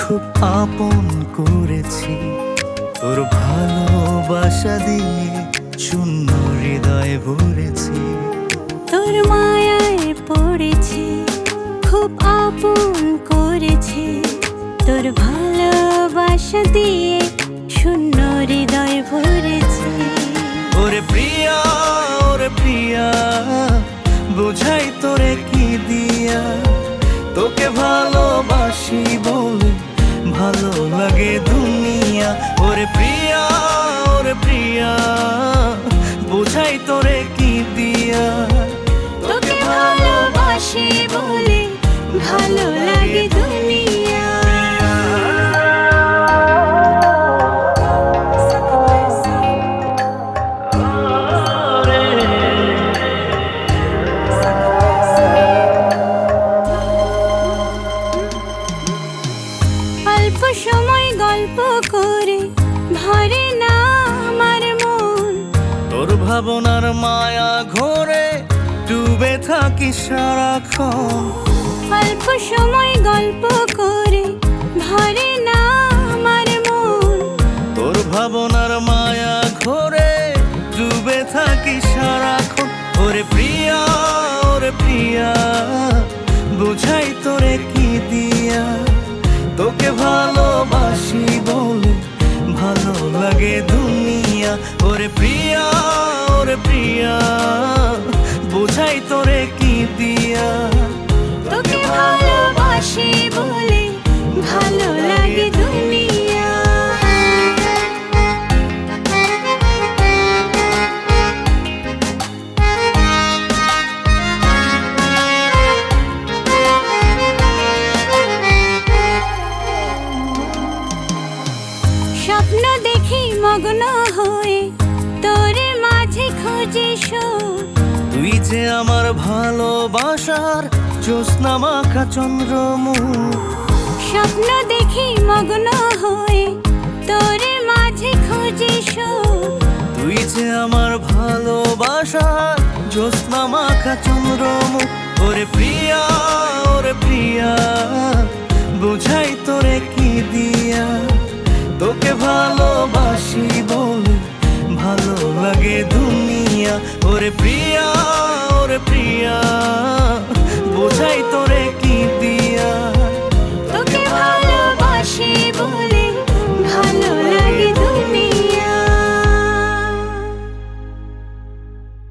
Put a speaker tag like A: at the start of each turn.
A: খুব আপন করেছি, তোর ভালোবাসা দিয়ে শূন্য হৃদয় ভরেছি।
B: তোর মায়ায় পড়েছি, খুব আপন করেছি, তোর ভালোবাসা দিয়ে শূন্য হৃদয় ভরেছি।
A: ওরে প্রিয়া, ওরে প্রিয়া, বুঝাই তোরে কি দিয়া, তোকে ভালোবাসি বলে ভালো লাগে দুনিয়া। ওরে প্রিয়া, ওরে প্রিয়া, বুঝাই তোরে কি দিয়া,
B: তোকে ভালোবাসি বলে ভালো লাগে দুনিয়া। অল্প সময় গল্প করে ভরে না আমার মন,
A: তোর ভাবনার মায়া ঘোরে ডুবে থাকি সারাক্ষণ।
B: অল্প সময় গল্প করে ভরে না আমার মন,
A: তোর ভাবনার মায়া ঘোরে ডুবে থাকি সারাক্ষণ। ওরে প্রিয়া, ওরে প্রিয়া, বুঝাই তোরে কি দিয়া, তোকে ভালোবাসি বলে ভালো লাগে দুনিয়া। ওরে প্রিয়া, ওরে প্রিয়া, বুঝাই তোরে কি দিয়া,
B: তোকে ভালোবাসি বলে ভালো লাগে দুনিয়া। স্বপ্ন দেখি মগ্ন হয়ে তোর মাঝে খুঁজি সুর,
A: তুই যে আমার ভালোবাসার জ্যোৎস্না মাখা চন্দ্রমুখ।
B: স্বপ্ন দেখি মগ্ন হয়ে তোর মাঝে খুঁজি সুর,
A: তুই যে আমার ভালোবাসার জ্যোৎস্না মাখা চন্দ্রমুখ। ওরে প্রিয়া, ওরে প্রিয়া, বুঝাই তোরে কি দিয়া, তোকে ভালোবাসি বলে ভালো লাগে দুনিয়া। ওরে প্রিয়া।